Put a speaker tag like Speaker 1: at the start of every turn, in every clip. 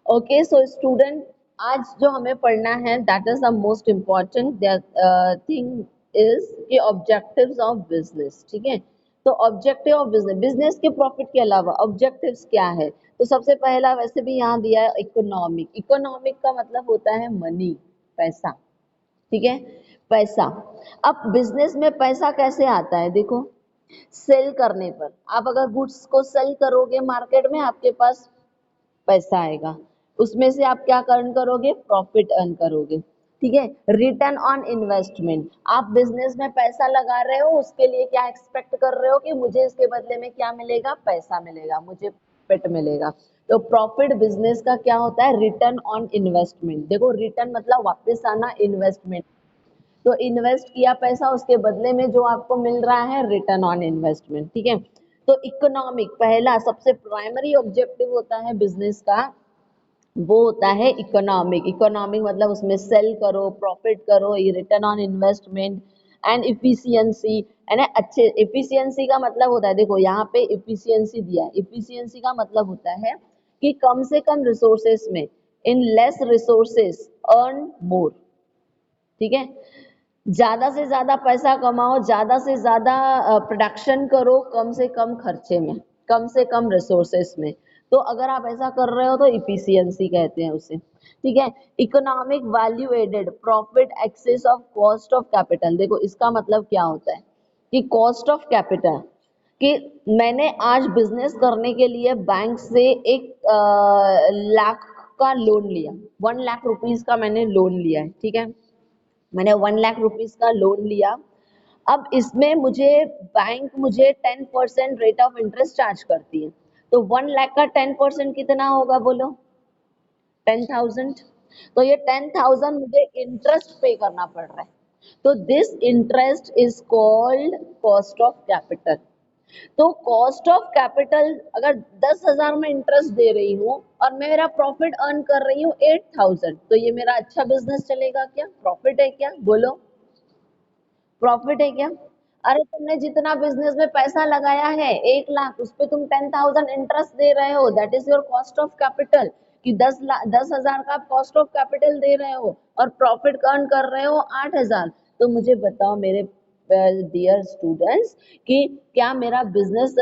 Speaker 1: Okay so student, आज जो हमें पढ़ना है that is the most important thing is कि ऑब्जेक्टिव्स ऑफ बिजनेस। ठीक है, तो ऑब्जेक्टिव ऑफ बिजनेस, बिजनेस के प्रॉफिट के अलावा ऑब्जेक्टिव्स क्या है? तो सबसे पहला वैसे भी यहाँ दिया है इकोनॉमिक। इकोनॉमिक का मतलब होता है मनी, पैसा। ठीक है, पैसा। अब बिजनेस में पैसा कैसे आता है? देखो, सेल करने पर, आप अगर गुड्स को सेल करोगे मार्केट में, आपके पास पैसा आएगा, उसमें से आप क्या अर्न करोगे? प्रॉफिट अर्न करोगे। ठीक है, रिटर्न ऑन इन्वेस्टमेंट, आप बिजनेस में पैसा लगा रहे हो, उसके लिए क्या एक्सपेक्ट कर रहे हो कि मुझे इसके बदले में क्या मिलेगा? पैसा मिलेगा, मुझे प्रॉफिट मिलेगा। तो प्रॉफिट बिजनेस का क्या होता है? Return on investment. देखो, रिटर्न मतलब वापस आना, इन्वेस्टमेंट तो इन्वेस्ट किया पैसा, उसके बदले में जो आपको मिल रहा है रिटर्न ऑन इन्वेस्टमेंट। ठीक है, तो इकोनॉमिक पहला सबसे प्राइमरी ऑब्जेक्टिव होता है बिजनेस का, वो होता है इकोनॉमिक। इकोनॉमिक मतलब उसमें सेल करो, प्रॉफिट करो, ये return on investment and efficiency. है ना, अच्छे इफिशियंसी का मतलब होता है, देखो यहाँ पे इफिशियंसी दिया है, इफिशियंसी का मतलब होता है कि कम से कम रिसोर्सेस में, in less resources earn more. ठीक है, ज्यादा से ज्यादा पैसा कमाओ, ज्यादा से ज्यादा प्रोडक्शन करो, कम से कम खर्चे में, कम से कम रिसोर्सेस में। तो अगर आप ऐसा कर रहे हो तो इफिशियंसी कहते हैं उसे। ठीक है, economic value added, profit excess of cost of capital. देखो इसका मतलब क्या होता है कि कॉस्ट ऑफ कैपिटल, कि मैंने आज बिजनेस करने के लिए बैंक से 1 लाख का लोन लिया, 1 लाख रुपीज का मैंने लोन लिया है। ठीक है, मैंने 1 लाख रुपीज का लोन लिया। अब इसमें मुझे बैंक मुझे 10% रेट ऑफ इंटरेस्ट चार्ज करती है। तो 1 लाख का 10% कितना होगा बोलो? 10,000। तो ये 10,000 मुझे इंटरेस्ट पे करना पड़ रहा है। तो this interest is called cost of capital. तो कॉस्ट ऑफ कैपिटल, अगर 10,000 में इंटरेस्ट दे रही हूँ और मैं मेरा प्रॉफिट अर्न कर रही हूँ 8,000, तो ये मेरा अच्छा बिजनेस चलेगा क्या? प्रॉफिट है क्या? बोलो, प्रॉफिट है क्या? अरे तुमने जितना बिजनेस में पैसा लगाया है 1 लाख, उस पे तुम 10,000 इंटरेस्ट दे रहे हो, that is your cost of capital. कि 10,000 का आप कॉस्ट ऑफ कैपिटल दे रहे हो और प्रॉफिट अर्न कर रहे हो 8,000। तो मुझे बताओ मेरे डियर स्टूडेंट्स कि क्या मेरा बिजनेस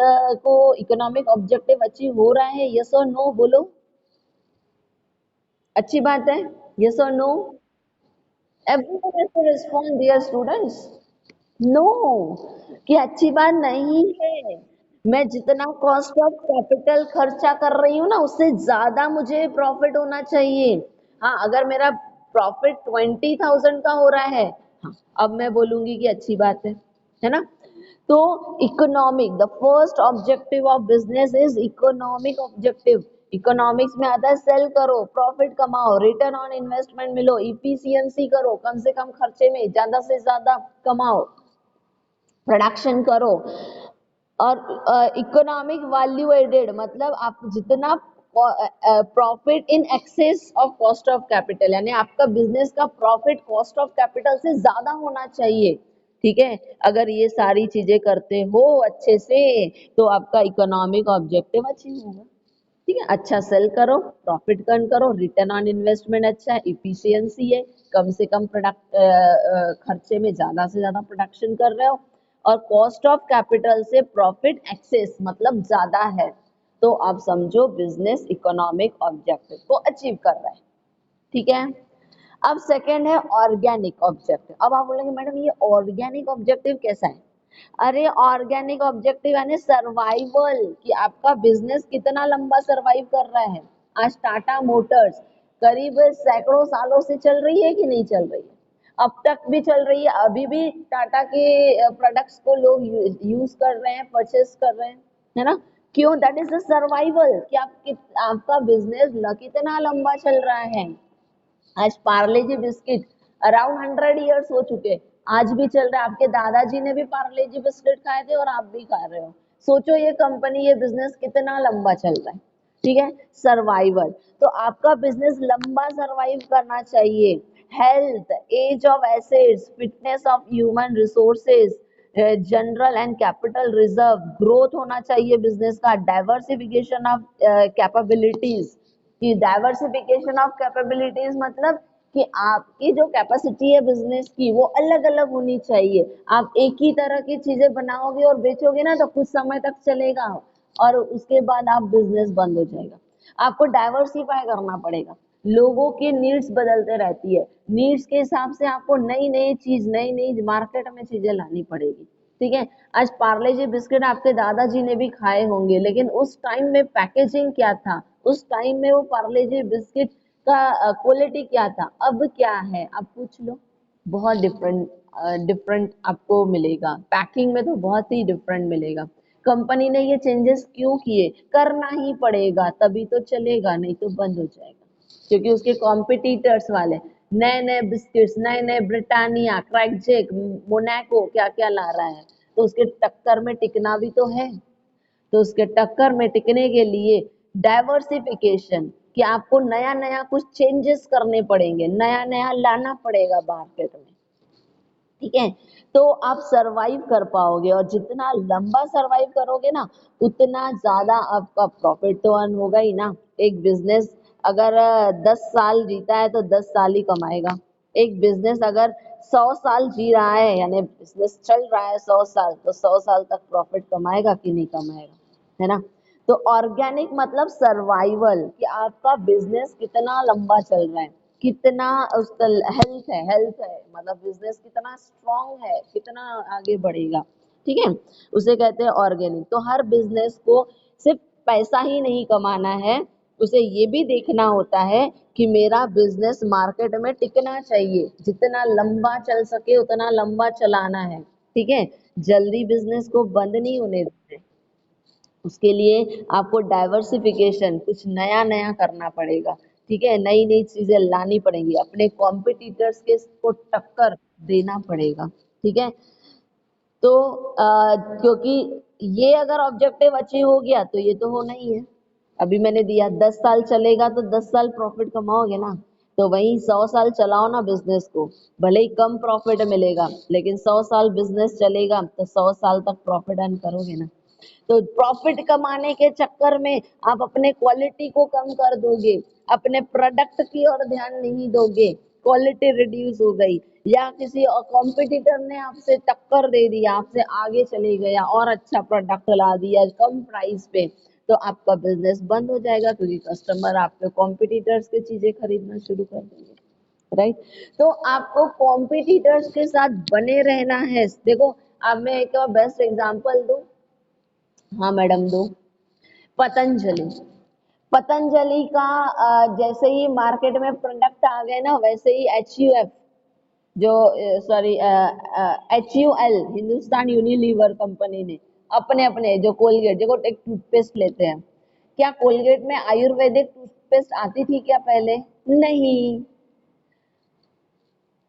Speaker 1: को इकोनॉमिक ऑब्जेक्टिव अचीव हो रहा है? यस और नो बोलो, अच्छी बात है, यस और no? Everyone has to respond dear students. No, कि अच्छी बात नहीं है। मैं जितना कॉस्ट ऑफ कैपिटल खर्चा कर रही हूँ ना, उससे ज्यादा मुझे प्रॉफिट होना चाहिए। हाँ, अगर मेरा प्रॉफिट 20,000 का हो रहा है, हाँ, अब मैं बोलूंगी कि अच्छी बात है ना? तो economic, the first objective of business is economic objective. Economics में आता है सेल करो, प्रॉफिट कमाओ, रिटर्न ऑन इन्वेस्टमेंट मिलो, इफिशियंसी करो, कम से कम खर्चे में ज्यादा से ज्यादा कमाओ, प्रोडक्शन करो। और इकोनॉमिक वैल्यू एडेड मतलब आप जितना profit in excess of cost of capital, यानी आपका बिजनेस का प्रॉफिट कॉस्ट ऑफ कैपिटल से ज्यादा होना चाहिए। ठीक है, अगर ये सारी चीजें करते हो अच्छे से तो आपका इकोनॉमिक ऑब्जेक्टिव अचीव होगा। ठीक है, अच्छा सेल करो, प्रॉफिट अर्न करो, रिटर्न ऑन इन्वेस्टमेंट अच्छा है, इफिशियंसी है, कम से कम प्रोडक्ट खर्चे में ज्यादा से ज्यादा प्रोडक्शन कर रहे हो, और कॉस्ट ऑफ कैपिटल से प्रॉफिट एक्सेस मतलब ज्यादा है। तो आप समझो बिजनेस इकोनॉमिक ऑब्जेक्टिव को अचीव कर रहा है। ठीक है, अब सेकंड है ऑर्गेनिक ऑब्जेक्टिव। अब आप बोलेंगे मैडम ये ऑर्गेनिक ऑब्जेक्टिव कैसा है? अरे ऑर्गेनिक ऑब्जेक्टिव यानी सर्वाइवल, कि आपका बिजनेस कितना लंबा सर्वाइव कर रहा है। आज टाटा मोटर्स करीब सैकड़ों सालों से चल रही है कि नहीं चल रही है? अब तक भी चल रही है, अभी भी टाटा के प्रोडक्ट्स को लोग यूज कर रहे हैं, परचेस कर रहे हैं, है ना? क्यों? दैट इज द सर्वाइवल, कि आपका बिजनेस कितना लंबा चल रहा है। आज पार्ले जी बिस्किट अराउंड 100 ईयर्स हो चुके, आज भी चल रहा है। आपके दादाजी ने भी पार्ले जी बिस्किट खाए थे और आप भी खा रहे हो। सोचो ये कंपनी, ये बिजनेस कितना लंबा चल रहा है। ठीक है, सर्वाइवल, तो आपका बिजनेस लंबा सर्वाइव करना चाहिए। Health, age of assets, fitness of human resources, general and capital reserve, growth होना चाहिए बिजनेस का, डाइवर्सिफिकेशन ऑफ कैपेबिलिटीज। कि डाइवर्सिफिकेशन ऑफ कैपेबिलिटीज मतलब कि आपकी जो कैपेसिटी है बिजनेस की वो अलग अलग होनी चाहिए। आप एक ही तरह की चीजें बनाओगे और बेचोगे ना तो कुछ समय तक चलेगा और उसके बाद आप बिजनेस बंद हो जाएगा। आपको डाइवर्सिफाई करना पड़ेगा। लोगों की नीड्स बदलते रहती है, नीड्स के हिसाब से आपको नई नई चीज नई नई मार्केट में चीजें लानी पड़ेगी। ठीक है, आज पार्ले जी बिस्किट आपके दादाजी ने भी खाए होंगे, लेकिन उस टाइम में पैकेजिंग क्या था, उस टाइम में वो पार्ले जी बिस्किट का क्वालिटी क्या था, अब क्या है आप पूछ लो। बहुत डिफरेंट डिफरेंट आपको मिलेगा, पैकिंग में तो बहुत ही डिफरेंट मिलेगा। कंपनी ने ये चेंजेस क्यों किए, करना ही पड़ेगा तभी तो चलेगा, नहीं तो बंद हो जाएगा। क्योंकि उसके कॉम्पिटिटर्स वाले नए नए बिस्किट्स, नए नए ब्रिटानिया, क्रैकजेक, मोनाको क्या क्या ला रहा है, तो उसके टक्कर में टिकना भी तो है। तो उसके टक्कर में टिकने के लिए डाइवर्सिफिकेशन, कि आपको नया नया कुछ चेंजेस करने पड़ेंगे, नया नया लाना पड़ेगा मार्केट में। ठीक है, तो आप सरवाइव कर पाओगे, और जितना लंबा सरवाइव करोगे ना उतना ज्यादा आपका प्रॉफिट तो अर्न होगा ही ना। एक बिजनेस अगर 10 साल जीता है तो 10 साल ही कमाएगा। एक बिजनेस अगर 100 साल जी रहा है, यानी बिजनेस चल रहा है 100 साल, तो 100 साल तक प्रॉफिट कमाएगा कि नहीं कमाएगा, है ना। तो ऑर्गेनिक मतलब सर्वाइवल, कि आपका बिजनेस कितना लंबा चल रहा है, कितना उसका हेल्थ है मतलब बिजनेस कितना स्ट्रांग है, कितना आगे बढ़ेगा। ठीक है, उसे कहते हैं ऑर्गेनिक। तो हर बिजनेस को सिर्फ पैसा ही नहीं कमाना है, उसे ये भी देखना होता है कि मेरा बिजनेस मार्केट में टिकना चाहिए, जितना लंबा चल सके उतना लंबा चलाना है। ठीक है, जल्दी बिजनेस को बंद नहीं होने देते। उसके लिए आपको डाइवर्सिफिकेशन कुछ नया नया करना पड़ेगा। ठीक है, नई नई चीजें लानी पड़ेंगी, अपने कॉम्पिटिटर्स के को टक्कर देना पड़ेगा। ठीक है, तो क्योंकि ये अगर ऑब्जेक्टिव अचीव हो गया तो ये तो होना ही है। अभी मैंने दिया 10 साल चलेगा तो 10 साल प्रॉफिट कमाओगे ना, तो वही 100 साल चलाओ ना बिजनेस को, भले ही कम प्रॉफिट मिलेगा लेकिन 100 साल बिजनेस चलेगा तो 100 साल तक प्रॉफिट अर्न करोगे ना। तो प्रॉफिट कमाने के चक्कर में आप अपने क्वालिटी को कम कर दोगे, अपने प्रोडक्ट की ओर ध्यान नहीं दोगे, क्वालिटी रिड्यूस हो गई, या किसी कॉम्पिटिटर ने आपसे टक्कर दे दिया, आपसे आगे चले गया और अच्छा प्रोडक्ट ला दिया कम प्राइस पे, तो आपका बिजनेस बंद हो जाएगा, क्योंकि कस्टमर आपके कॉम्पिटिटर्स की चीजें खरीदना शुरू कर देंगे। राइट, तो आपको कॉम्पिटिटर्स के साथ बने रहना है। देखो, अब मैं एक बेस्ट एग्जांपल दूं। हाँ मैडम दो। पतंजलि, पतंजलि का जैसे ही मार्केट में प्रोडक्ट आ गए ना, वैसे ही HUF जो sorry HUL Hindustan Unilever company ने अपने अपने जो कोलगेट, देखो एक टूथपेस्ट लेते हैं, क्या कोलगेट में आयुर्वेदिक टूथपेस्ट आती थी क्या पहले? नहीं।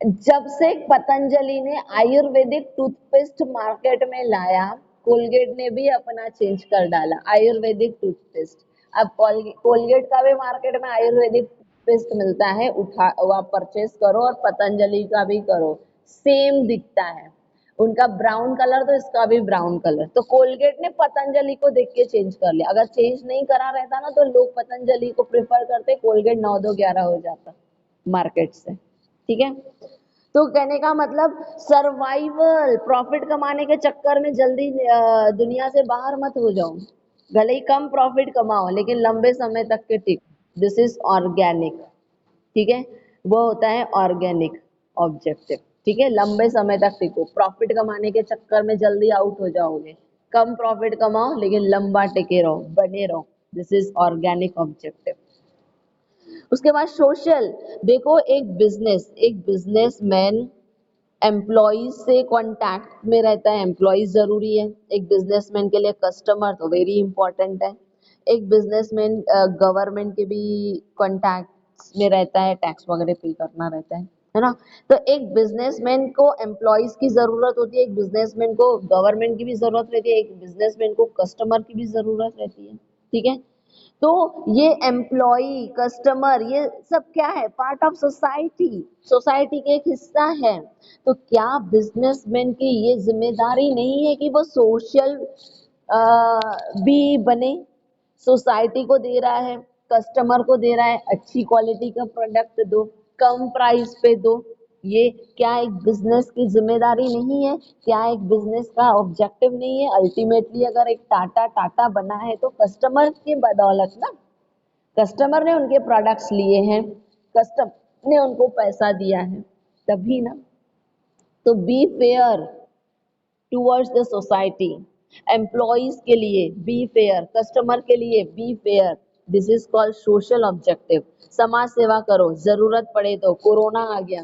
Speaker 1: जब से पतंजलि ने आयुर्वेदिक टूथपेस्ट मार्केट में लाया, कोलगेट ने भी अपना चेंज कर डाला, आयुर्वेदिक टूथपेस्ट। अब कोलगेट का भी मार्केट में आयुर्वेदिक टूथपेस्ट मिलता है, उठा आप परचेज करो, और पतंजलि का भी करो, सेम दिखता है। उनका ब्राउन कलर तो इसका भी ब्राउन कलर। तो कोलगेट ने पतंजलि को देख के चेंज कर लिया। अगर चेंज नहीं करा रहता ना तो लोग पतंजलि को प्रेफर करते, कोलगेट 9-2-11 हो जाता मार्केट से। ठीक है, तो कहने का मतलब सर्वाइवल, प्रॉफिट कमाने के चक्कर में जल्दी दुनिया से बाहर मत हो जाओ, भले ही कम प्रॉफिट कमाओ लेकिन लंबे समय तक के टिक। This is organic. ठीक है, वो होता है ऑर्गेनिक ऑब्जेक्टिव। ठीक है, लंबे समय तक टिको, प्रॉफिट कमाने के चक्कर में जल्दी आउट हो जाओगे, कम प्रॉफिट कमाओ लेकिन लंबा टिके रहो, बने रहो। This is organic objective. उसके बाद सोशल, देखो एक बिजनेसमैन एम्प्लॉइज से कांटेक्ट में रहता है, एम्प्लॉइज जरूरी है एक बिजनेसमैन के लिए, कस्टमर तो वेरी इंपॉर्टेंट है। एक बिजनेसमैन गवर्नमेंट के भी कांटेक्ट में रहता है, टैक्स वगैरह पे करना रहता है ना। तो एक बिजनेसमैन को एम्प्लॉइज की जरूरत होती है, एक बिजनेसमैन को गवर्नमेंट की भी जरूरत रहती है, एक बिजनेसमैन को कस्टमर की भी जरूरत रहती है। ठीक है, तो ये एम्प्लॉय कस्टमर ये सब क्या है, पार्ट ऑफ सोसाइटी, सोसाइटी के एक हिस्सा है। तो क्या बिजनेसमैन की ये जिम्मेदारी नहीं है कि वो सोशल भी बने, सोसाइटी को दे रहा है, कस्टमर को दे रहा है, अच्छी क्वालिटी का प्रोडक्ट दो, कम प्राइस पे दो। ये क्या एक बिजनेस की जिम्मेदारी नहीं है? क्या एक बिजनेस का ऑब्जेक्टिव नहीं है? अल्टीमेटली अगर एक टाटा टाटा बना है तो कस्टमर की बदौलत ना, कस्टमर ने उनके प्रोडक्ट्स लिए हैं, कस्टमर ने उनको पैसा दिया है, तभी ना। तो be fair towards the society, employees के लिए बी फेयर, कस्टमर के लिए be fair, this is called social objective. समाज सेवा करो, जरूरत पड़े तो। कोरोना आ गया,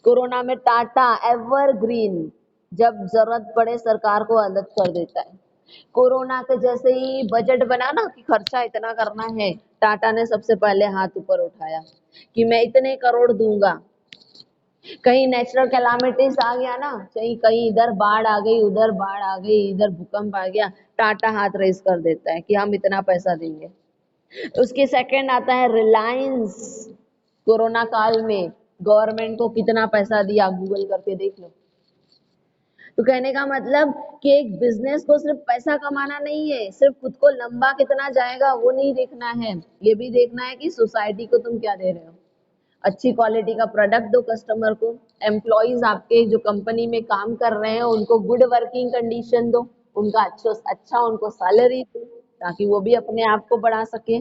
Speaker 1: कोरोना में टाटा एवरग्रीन, जब जरूरत पड़े सरकार को मदद कर देता है। कोरोना के जैसे ही बजट बना ना कि खर्चा इतना करना है, टाटा ने सबसे पहले हाथ ऊपर उठाया कि मैं इतने करोड़ दूंगा। कहीं नेचुरल कैलामिटीज आ गया ना, कहीं कहीं इधर बाढ़ आ गई, उधर बाढ़ आ गई, इधर भूकंप आ गया, टाटा हाथ रेस कर देता है कि हम इतना पैसा देंगे। उसके सेकंड आता है रिलायंस। कोरोना काल में गवर्नमेंट को कितना पैसा दिया, गूगल करके देख लो। तो कहने का मतलब कि एक बिजनेस को सिर्फ पैसा कमाना नहीं है, सिर्फ खुद को लंबा कितना जाएगा वो नहीं देखना है, ये भी देखना है कि सोसाइटी को तुम क्या दे रहे हो। अच्छी क्वालिटी का प्रोडक्ट दो कस्टमर को, एम्प्लॉइज आपके जो कंपनी में काम कर रहे हैं उनको गुड वर्किंग कंडीशन दो, उनका अच्छा उनको सैलरी दो, ताकि वो भी अपने आप को बढ़ा सके।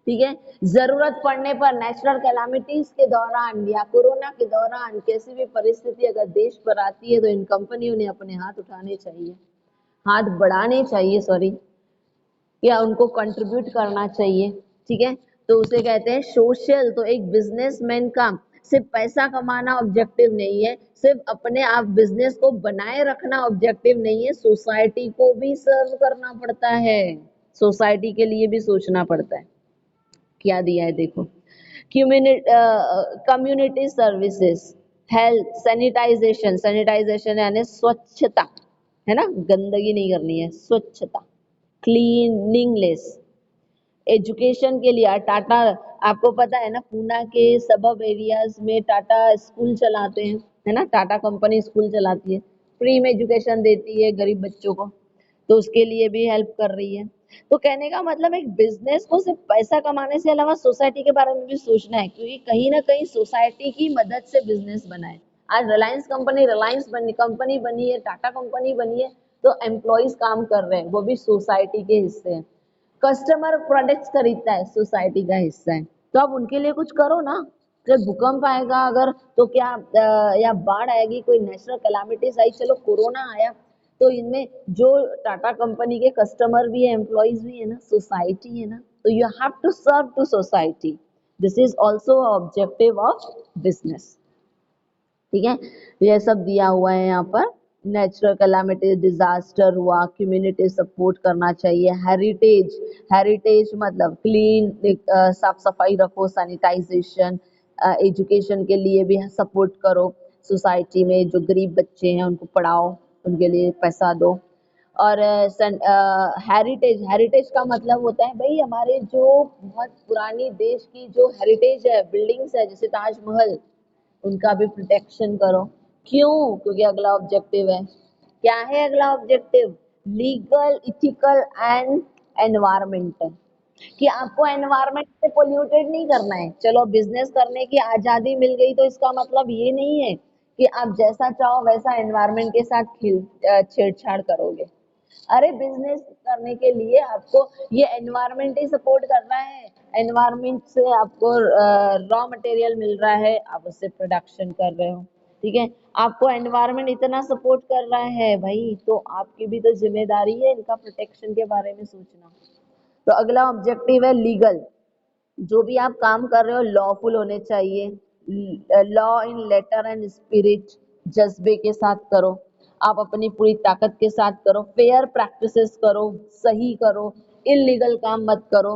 Speaker 1: ठीक है, जरूरत पड़ने पर नेचुरल कैलामिटीज के दौरान या कोरोना के दौरान किसी भी परिस्थिति अगर देश पर आती है तो इन कंपनियों ने अपने हाथ उठाने चाहिए, हाथ बढ़ाने चाहिए, सॉरी, या उनको कंट्रीब्यूट करना चाहिए। ठीक है, तो उसे कहते हैं सोशल। तो एक बिजनेसमैन का सिर्फ पैसा कमाना ऑब्जेक्टिव नहीं है, सिर्फ अपने आप बिजनेस को बनाए रखना ऑब्जेक्टिव नहीं है, सोसाइटी को भी सर्व करना पड़ता है, सोसाइटी के लिए भी सोचना पड़ता है। क्या दिया है देखो, community services, health, sanitisation, sanitisation यानी स्वच्छता, है ना, गंदगी नहीं करनी है, स्वच्छता, क्लीनिंगलेस। एजुकेशन के लिए टाटा, आपको पता है ना, पूना के सबब एरियाज में टाटा स्कूल चलाते हैं, है ना, टाटा कंपनी स्कूल चलाती है, फ्री में एजुकेशन देती है गरीब बच्चों को, तो उसके लिए भी हेल्प कर रही है। तो कहने का मतलब एक बिजनेस को सिर्फ पैसा कमाने से अलावा सोसाइटी के बारे में भी सोचना है, क्योंकि कहीं ना कहीं सोसाइटी की मदद से बिजनेस बना है। आज रिलायंस कंपनी कंपनी बनी है, टाटा कंपनी बनी है, तो एम्प्लॉइज काम कर रहे हैं, वो भी सोसाइटी के हिस्से हैं। कस्टमर प्रोडक्ट्स खरीदता है, सोसाइटी का हिस्सा है, तो आप उनके लिए कुछ करो ना। जब भूकंप आएगा अगर, तो क्या या बाढ़ आएगी, कोई नेचुरल कैलामिटीज आई, चलो कोरोना आया, तो इनमें जो टाटा कंपनी के कस्टमर भी है, एम्प्लॉइज भी है ना, सोसाइटी है ना, तो you have to serve to society, this is also objective of business. ठीक है, ये सब दिया हुआ है यहाँ पर। नेचुरल कैलामिटी, डिजास्टर हुआ, कम्युनिटी सपोर्ट करना चाहिए। हेरिटेज, हेरिटेज मतलब क्लीन, साफ सफाई रखो, सैनिटाइजेशन, एजुकेशन के लिए भी सपोर्ट करो, सोसाइटी में जो गरीब बच्चे हैं उनको पढ़ाओ, उनके लिए पैसा दो। और हेरिटेज, हेरिटेज का मतलब होता है भाई हमारे जो बहुत पुरानी देश की जो हेरिटेज है, बिल्डिंग्स है, जैसे ताजमहल, उनका भी प्रोटेक्शन करो। क्यों? क्योंकि अगला ऑब्जेक्टिव है, क्या है अगला objective? Legal, ethical and environmental, कि आपको एनवायरमेंट से पोल्यूटेड नहीं करना है। चलो बिजनेस करने की आजादी मिल गई तो इसका मतलब ये नहीं है कि आप जैसा चाहो वैसा एनवायरमेंट के साथ छेड़छाड़ करोगे। अरे बिजनेस करने के लिए आपको ये एनवायरमेंट ही सपोर्ट कर रहा है, एनवायरमेंट से आपको रॉ मटेरियल मिल रहा है, आप उससे प्रोडक्शन कर रहे हो। ठीक है, आपको एनवायरमेंट इतना सपोर्ट कर रहा है भाई, तो आपकी भी तो जिम्मेदारी है इनका प्रोटेक्शन के बारे में सोचना। तो अगला ऑब्जेक्टिव है लीगल, जो भी आप काम कर रहे हो लॉफुल होने चाहिए, law in letter and spirit, जज्बे के साथ करो, आप अपनी पूरी ताकत के साथ करो, फेयर प्रैक्टिसेस करो, सही करो, इलीगल काम मत करो,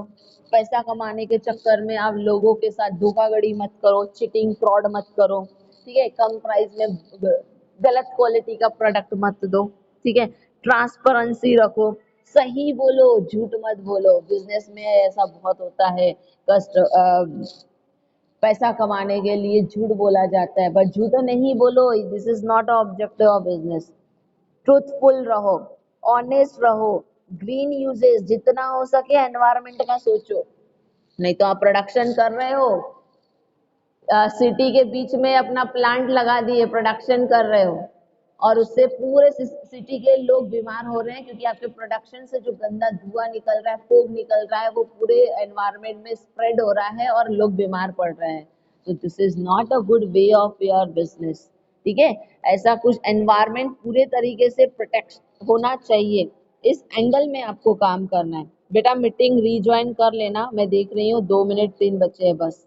Speaker 1: पैसा कमाने के चक्कर में आप लोगों के साथ धोखाधड़ी मत करो, चीटिंग फ्रॉड मत करो। ठीक है, कम प्राइस में गलत क्वालिटी का प्रोडक्ट मत दो। ठीक है, ट्रांसपेरेंसी रखो, सही बोलो, झूठ मत बोलो, बिजनेस में ऐसा बहुत होता है, कस्ट पैसा कमाने के लिए झूठ बोला जाता है, बट झूठ नहीं बोलो, this is not objective of business. Truthful रहो, ऑनेस्ट रहो, ग्रीन यूजेस, जितना हो सके एनवायरमेंट का सोचो, नहीं तो आप प्रोडक्शन कर रहे हो, सिटी के बीच में अपना प्लांट लगा दिए, प्रोडक्शन कर रहे हो और उससे पूरे सिटी के लोग बीमार हो रहे हैं क्योंकि आपके प्रोडक्शन से जो गंदा धुआं निकल रहा है, फोग निकल रहा है, वो पूरे एनवायरनमेंट में स्प्रेड हो रहा है और लोग बीमार पड़ रहे हैं। तो this is not a good way of your business. ठीक है, ऐसा कुछ एनवायरनमेंट पूरे तरीके से प्रोटेक्ट होना चाहिए, इस एंगल में आपको काम करना है। बेटा मीटिंग रीज्वाइन कर लेना, मैं देख रही हूँ 2 मिनट 3 बचे हैं बस।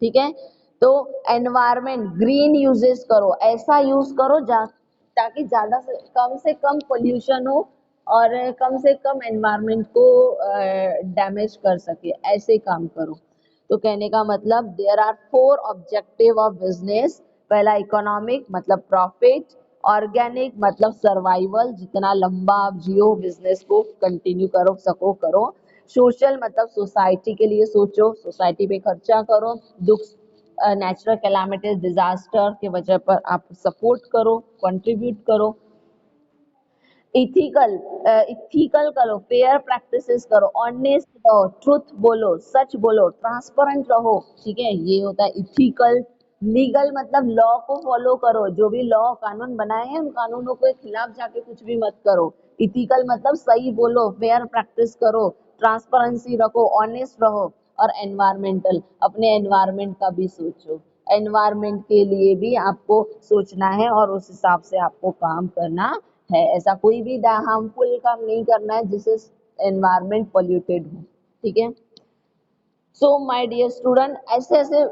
Speaker 1: ठीक है, तो एनवायरमेंट ग्रीन यूजेस करो, ऐसा यूज करो ताकि ज्यादा से कम पोल्यूशन हो और कम से कम एनवायरमेंट को डैमेज कर सके, ऐसे काम करो। तो कहने का मतलब there are 4 objective of business. पहला इकोनॉमिक मतलब प्रॉफिट, ऑर्गेनिक मतलब सर्वाइवल, जितना लंबा आप जियो बिजनेस को कंटिन्यू करो सको करो। सोशल मतलब सोसाइटी के लिए सोचो, सोसाइटी पे खर्चा करो, दुख नेचुरल कैलामिटीज डिजास्टर के वजह पर आप सपोर्ट करो, कंट्रीब्यूट करो। इथिकल इथिकल करो, फेयर प्रैक्टिसेस करो, ऑनेस्ट रहो, ट्रुथ बोलो, सच बोलो, ट्रांसपेरेंट रहो। ठीक है, ये होता है इथिकल। लीगल मतलब लॉ को फॉलो करो, जो भी लॉ कानून बनाए हैं उन कानूनों के खिलाफ जाके कुछ भी मत करो। इथिकल मतलब सही बोलो, फेयर प्रैक्टिस करो, ट्रांसपेरेंसी रखो, ऑनेस्ट रहो। और एनवायरमेंटल, अपने एनवायरमेंट का भी सोचो, एनवायरमेंट के लिए भी आपको सोचना है और उस हिसाब से आपको काम करना है। ऐसा कोई भी हार्मफुल काम नहीं करना है जिससे एनवायरमेंट पॉल्यूटेड हो। ठीक है, सो माय डियर स्टूडेंट, ऐसे ऐसे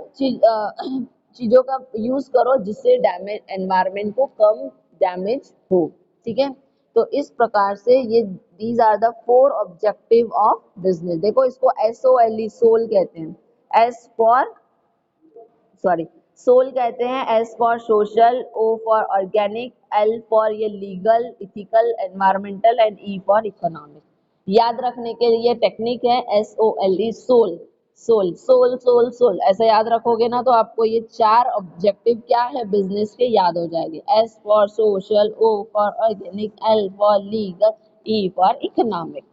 Speaker 1: चीजों का यूज करो जिससे डैमेज एनवायरमेंट को कम डैमेज हो। ठीक है, तो इस प्रकार से ये these are the 4 objective of business. देखो इसको SOLE सोल कहते हैं, एस फॉर सॉरी सोल कहते हैं, S for social, O for organic, L for ये legal, ethical, environmental and E for economic. याद रखने के लिए टेक्निक है SOLE sole, sole sole sole sole, ऐसे याद रखोगे ना तो आपको ये 4 ऑब्जेक्टिव क्या है बिजनेस के याद हो जाएंगे। S for social, O for organic, L for legal, E for economic.